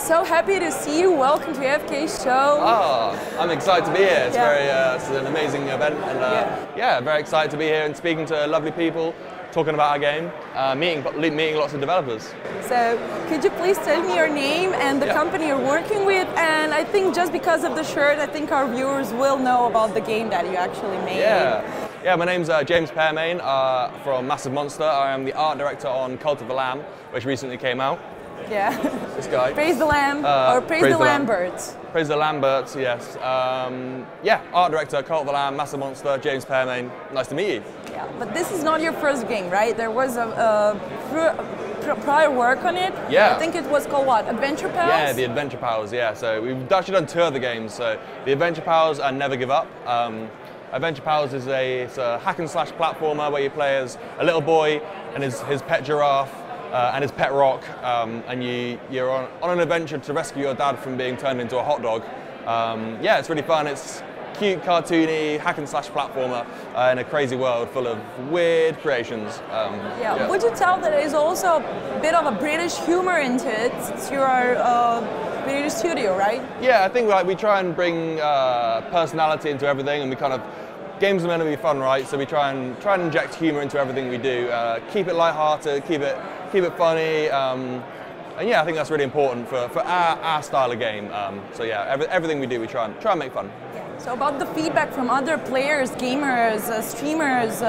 so happy to see you. Welcome to AFK show. I'm excited to be here. It's it's an amazing event, and very excited to be here and speaking to lovely people, talking about our game, meeting lots of developers. So, could you please tell me your name and the company you're working with? And I think just because of the shirt, I think our viewers will know about the game that you actually made. Yeah, my name's James Permain from Massiv Monster. I am the art director on Cult of the Lamb, which recently came out. Yeah. This guy. Praise the Lamb, or Praise the Lamberts. Praise the Lamberts, yes. Art director, Cult of the Lamb, Massiv Monster, James Permain. Nice to meet you. Yeah, but this is not your first game, right? There was a prior work on it. Yeah. I think it was called what? Adventure Pals? Yeah, the Adventure Pals, yeah. So we've actually done two other games. So the Adventure Pals and Never Give Up. Adventure Pals is it's a hack and slash platformer where you play as a little boy and his pet giraffe and his pet rock, and you're on an adventure to rescue your dad from being turned into a hot dog. It's really fun. It's cute, cartoony, hack and slash platformer in a crazy world full of weird creations. Would you tell that there's also a bit of a British humor into it, since you are British studio, right? Yeah, I think we try and bring personality into everything, and we kind of, games are meant to be fun, right? So we try and inject humor into everything we do. Keep it lighthearted, keep it funny, and I think that's really important for our style of game. Everything we do, we try and make fun. So about the feedback from other players, gamers, streamers,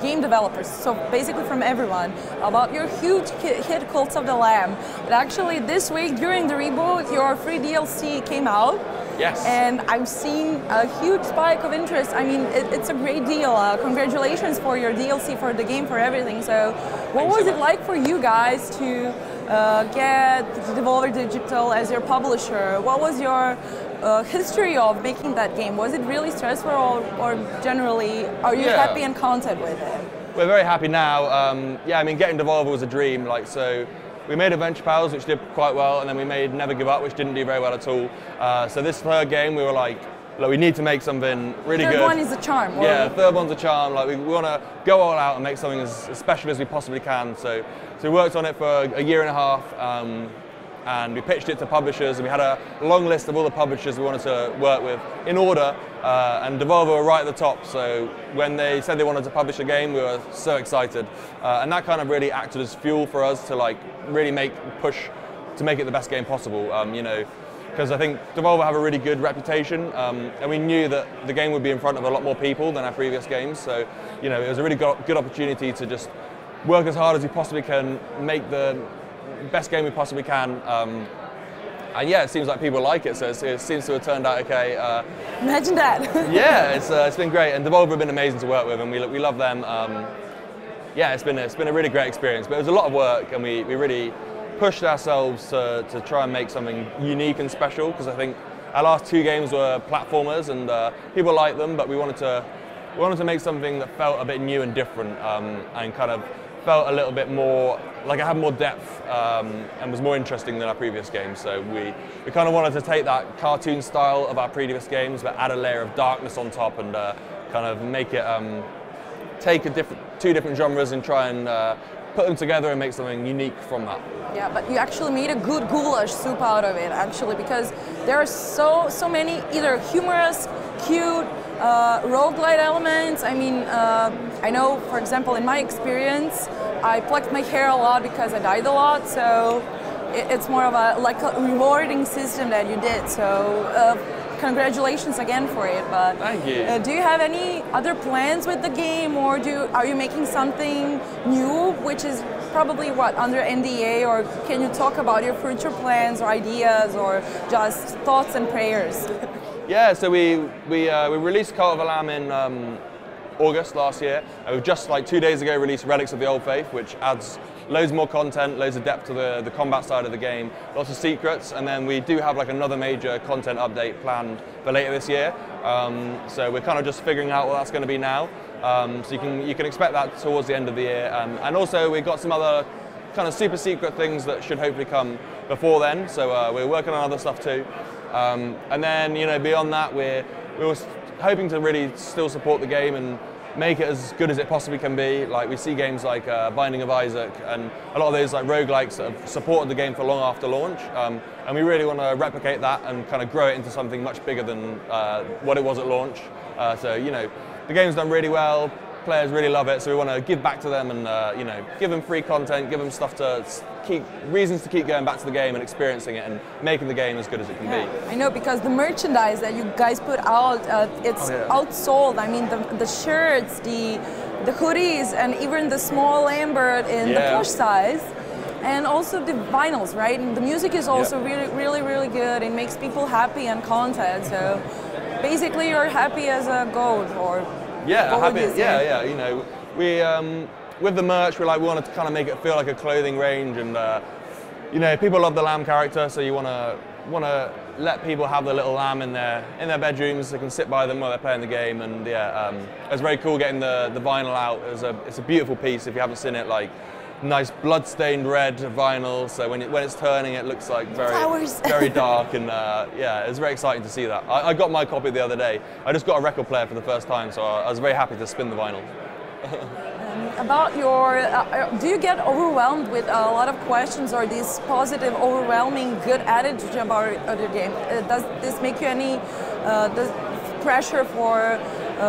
game developers, so basically from everyone, about your huge hit Cult of the Lamb. But actually this week during the reboot, your free DLC came out. Yes. And I've seen a huge spike of interest. I mean, it's a great deal. Congratulations for your DLC, for the game, for everything. So what was it like for you guys to get Devolver Digital as your publisher? What was your history of making that game? Was it really stressful, or generally, are you happy and content with it? We're very happy now. I mean, getting Devolver was a dream. So we made Adventure Pals, which did quite well, and then we made Never Give Up, which didn't do very well at all. So this third game, we were like, look, we need to make something really good. Third one is a charm. Yeah, third one's a charm. Like we want to go all out and make something as special as we possibly can. So we worked on it for a year and a half, and we pitched it to publishers, and we had a long list of all the publishers we wanted to work with in order, and Devolver were right at the top. So when they said they wanted to publish a game, we were so excited, and that kind of really acted as fuel for us to really push to make it the best game possible. Because I think Devolver have a really good reputation, and we knew that the game would be in front of a lot more people than our previous games. So it was a really good opportunity to just work as hard as we possibly can, make the best game we possibly can, and it seems like people like it, so it seems to have turned out okay. Imagine that. It's been great, and Devolver have been amazing to work with, and we love them. It's been a really great experience, but it was a lot of work, and we really pushed ourselves to try and make something unique and special, because I think our last two games were platformers, and people liked them, but we wanted to make something that felt a bit new and different, and kind of felt a little bit more like it had more depth, and was more interesting than our previous games. So we kind of wanted to take that cartoon style of our previous games, but add a layer of darkness on top, and kind of make it take two different genres and try and put them together and make something unique from that. Yeah, but you actually made a good goulash soup out of it, actually, because there are so many either humorous, cute, roguelite elements. I mean, I know, for example, in my experience, I plucked my hair a lot because I died a lot, so it's more of a rewarding system that you did. So congratulations again for it. But thank you. Do you have any other plans with the game, or are you making something new, which is probably under NDA, or can you talk about your future plans or ideas, or just thoughts and prayers? Yeah, so we released Cult of the Lamb in August last year. We've just 2 days ago released Relics of the Old Faith, which adds loads more content, loads of depth to the combat side of the game, lots of secrets, and then we do have another major content update planned for later this year. So we're kind of just figuring out what that's going to be now. So you can expect that towards the end of the year, and also we've got some other kind of super secret things that should hopefully come before then. So we're working on other stuff too, and then beyond that we're hoping to really still support the game and make it as good as it possibly can be. Like we see games like Binding of Isaac and a lot of those like roguelikes that have supported the game for long after launch, and we really want to replicate that and kind of grow it into something much bigger than what it was at launch. So you know, the game's done really well. Players really love it, so we want to give back to them and you know, give them free content, give them stuff to reasons to keep going back to the game and experiencing it and making the game as good as it can be. I know, because the merchandise that you guys put out, it's outsold. I mean, the shirts, the hoodies, and even the small Lambert in the plush size. And also the vinyls, right? And the music is also really good. It makes people happy and content. So basically, you're happy as a goat, or happy. Yeah. You know, we with the merch, we wanted to kind of make it feel like a clothing range, and you know, people love the lamb character, so you want to let people have the little lamb in their bedrooms. They can sit by them while they're playing the game, and it's very cool getting the vinyl out. It's a beautiful piece. If you haven't seen it, like nice blood-stained red vinyl. So when it's turning, it looks like very dark, and it's very exciting to see that. I got my copy the other day. I just got a record player for the first time, so I was very happy to spin the vinyl. About your, do you get overwhelmed with a lot of questions, or this positive, overwhelming, good attitude about your game? Does this make you any pressure for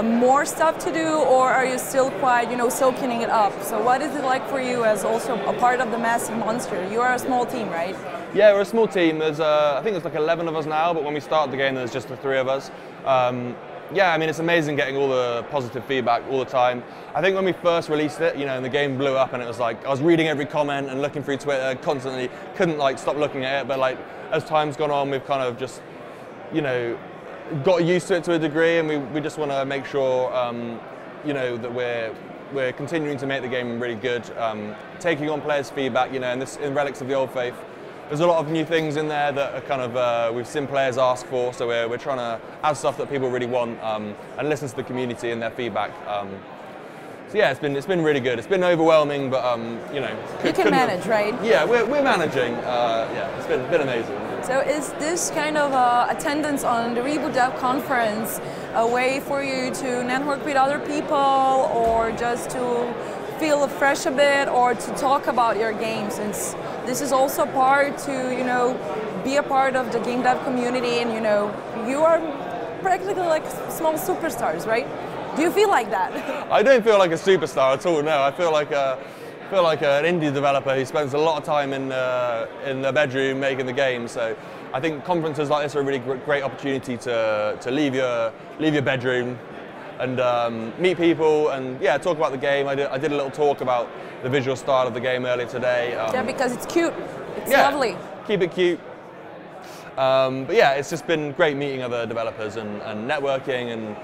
more stuff to do, or are you still quite, you know, soaking it up? So what is it like for you as also a part of the Massiv Monster? You are a small team, right? Yeah, we're a small team. There's I think there's like 11 of us now, but when we started the game, there's just the 3 of us. Yeah, I mean, it's amazing getting all the positive feedback all the time. I think when we first released it, you know, and the game blew up, and it was like, I was reading every comment and looking through Twitter constantly, couldn't like stop looking at it, but like, as time's gone on, we've kind of just, you know, got used to it to a degree, and we just want to make sure, you know, that we're continuing to make the game really good, taking on players' feedback, you know, and in Relics of the Old Faith, there's a lot of new things in there that are kind of we've seen players ask for, so we're trying to add stuff that people really want and listen to the community and their feedback. So yeah, it's been really good. It's been overwhelming, but you know, you can manage, right? Yeah, we're managing. Yeah, it's been amazing. So is this kind of attendance on the Reboot Dev conference a way for you to network with other people, or just to feel fresh a bit, or to talk about your game, since this is also part to, you know, be a part of the game dev community, and you know, you are practically like small superstars, right? Do you feel like that? I don't feel like a superstar at all, no. I feel like an indie developer who spends a lot of time in their bedroom making the game. So I think conferences like this are a really great opportunity to leave your bedroom and meet people and talk about the game. I did a little talk about the visual style of the game earlier today. Yeah, because it's cute. It's lovely. Keep it cute. But yeah, it's just been great meeting other developers and networking and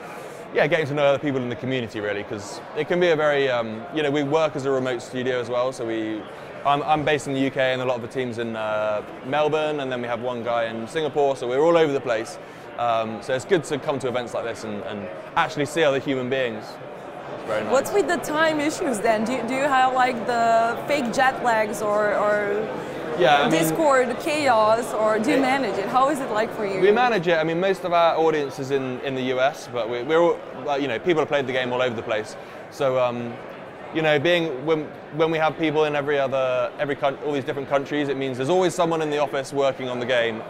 getting to know other people in the community, really, because it can be a very, you know, we work as a remote studio as well, so I'm based in the UK and a lot of the team's in Melbourne, and then we have one guy in Singapore, so we're all over the place. So it's good to come to events like this and actually see other human beings. It's very nice. What's with the time issues then? Do you have like the fake jet lags or Discord chaos, or do you manage it? How is it like for you? We manage it. I mean, most of our audience is in the US, but we're all, you know, people have played the game all over the place. So, you know, when we have people in all these different countries, it means there's always someone in the office working on the game.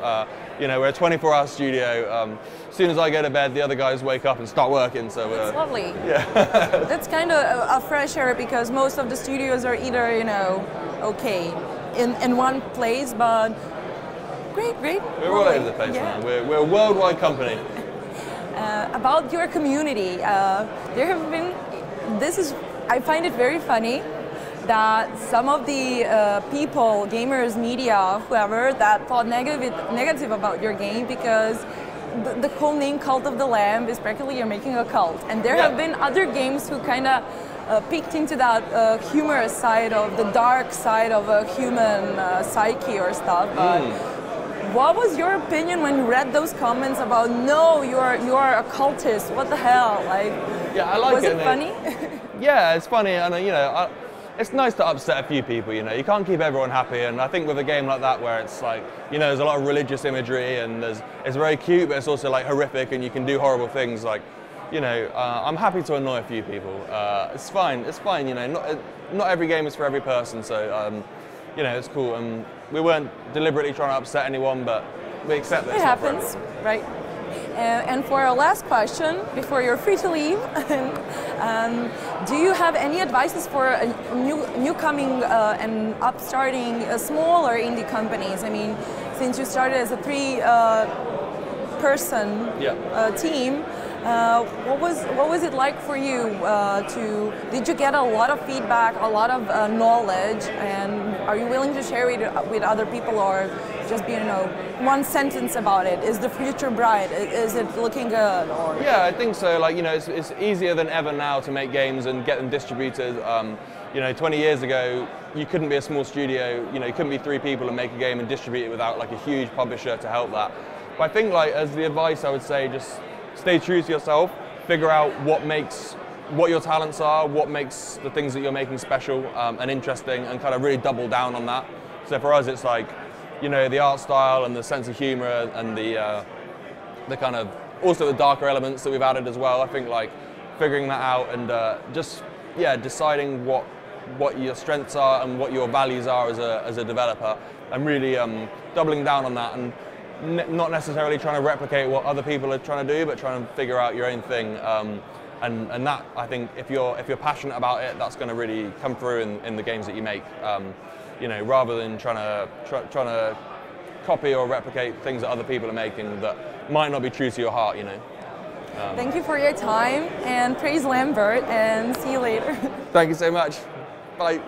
You know, we're a 24-hour studio. As soon as I go to bed, the other guys wake up and start working. So that's lovely. Yeah. That's kind of a fresh air, because most of the studios are either, you know, okay, in one place, but great. We're all over the place, man. We're a worldwide company. About your community, there have been, I find it very funny that some of the people, gamers, media, whoever, that thought negative about your game, because the whole name Cult of the Lamb is practically you're making a cult. And there have been other games who kind of peeked into that humorous side of the dark side of a human psyche or stuff. But what was your opinion when you read those comments about, no, you are a cultist, what the hell? Like, I like was it funny? Yeah, it's funny, and you know, it's nice to upset a few people. You know, you can't keep everyone happy, and I think with a game like that, where it's like, you know, there's a lot of religious imagery, and it's very cute, but it's also like horrific, and you can do horrible things. Like, you know, I'm happy to annoy a few people. It's fine, you know, not every game is for every person, so, you know, it's cool. We weren't deliberately trying to upset anyone, but we accept that it happens, right? And for our last question, before you're free to leave, do you have any advices for newcoming and upstarting small or indie companies? I mean, since you started as a three-person team, what was it like for you did you get a lot of feedback, a lot of knowledge, and are you willing to share it with other people, or just be, you know, one sentence about it? Is the future bright? Is it looking good? Or? Yeah, I think so. Like, you know, it's easier than ever now to make games and get them distributed. You know, 20 years ago, you couldn't be a small studio, you know, you couldn't be 3 people and make a game and distribute it without like a huge publisher to help that. But I think, like, as the advice, I would say just stay true to yourself, figure out what your talents are, what makes the things that you're making special and interesting, and kind of really double down on that. So for us, it's like, you know, the art style and the sense of humor and the kind of, also the darker elements that we've added as well. I think, like, figuring that out and just, yeah, deciding what your strengths are and what your values are as a developer, and really doubling down on that, and not necessarily trying to replicate what other people are trying to do, but trying to figure out your own thing. And that, I think, if you're passionate about it, that's going to really come through in the games that you make. You know, rather than trying to copy or replicate things that other people are making that might not be true to your heart. You know. Thank you for your time, and praise Lambert, and see you later. Thank you so much. Bye.